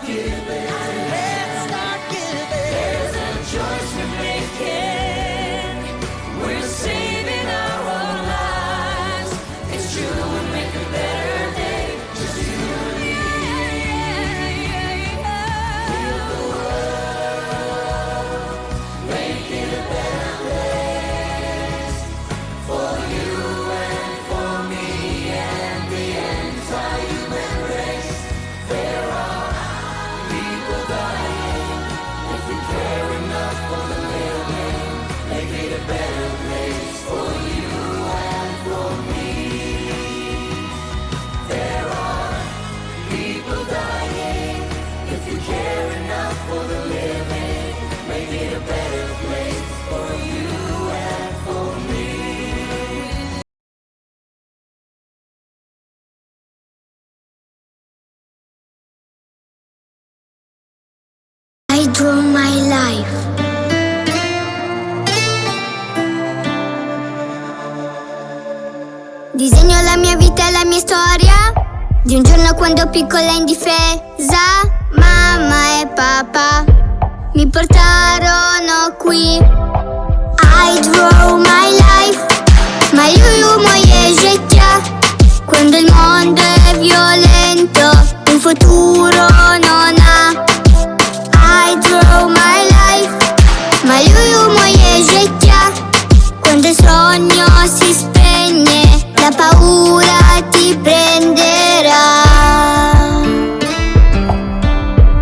giving. Let's start giving. There's a choice we're making. We're saving our own lives. It's true, we'll make a better day. Just you and me. Heal the world. Make it a better place. For you and for me and the entire human race. There are people dying. If we care enough for the living, make it a better place for you and for me. There are people dying. If you care enough for the living, make it a better place for you and for me. I draw my life. Disegno la mia vita e la mia storia di un giorno quando piccola e indifesa mamma e papà mi portarono qui. I draw my life. Maluju moje życia. Quando il mondo è violento, un futuro non ha. I draw my life. Maluju moje życia. Quando il sogno si spegne, la paura ti prenderà.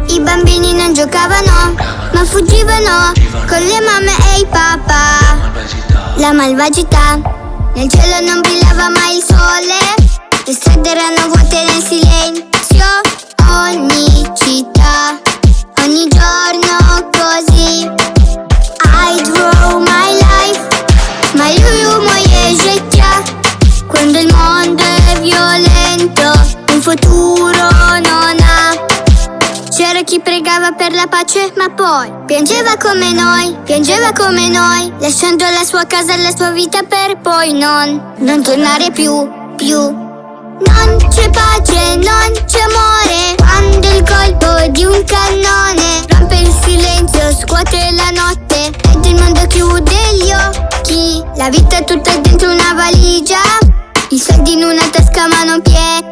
I bambini non giocavano, ma fuggivano con le mamme e i papà. La malvagità, nel cielo non brillava mai il sole. Le strade erano vuote nel silenzio. Ogni città, ogni giorno così. I draw my life. Maluju moje życia. Quando il mondo è violento, un futuro non ha. C'era chi pregava per la pace, ma poi piangeva come noi, lasciando la sua casa e la sua vita per poi non tornare più. Non c'è pace, non c'è amore, quando il colpo di un cannone rompe il silenzio, scuote la notte, ed il mondo chiude gli occhi. La vita è tutta dentro una valigia, i soldi in una tasca ma non piena.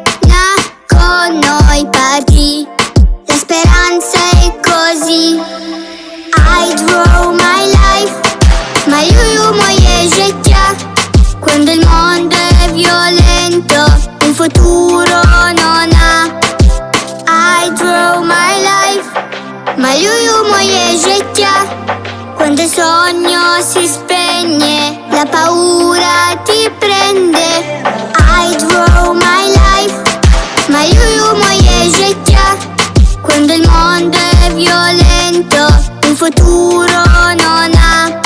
Con noi parti, la speranza è così. I draw my life. Maluju moje życia. Quando il mondo è violento, un futuro non ha. I draw my life. Maluju moje życia. Quando il sogno si spegne, la paura ti prende. I draw my life. Maluju moje życia. Quando il mondo è violento, un futuro non ha.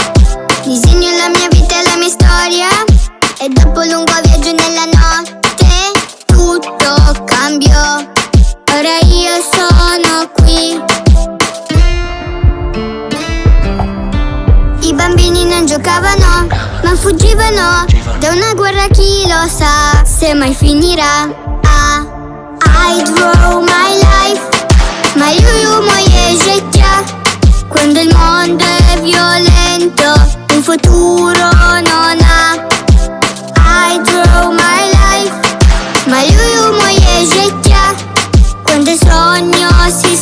Disegno la mia vita e la mia storia, e dopo un lungo viaggio nella notte tutto cambiò. Ora io sono qui. I bambini non giocavano, ma fuggivano da una guerra, chi lo sa se mai finirà. I draw my life. Maluju moje życia. Quando il mondo è violento, un futuro non ha. I draw my life. Maluju moje życia. Quando il sogno si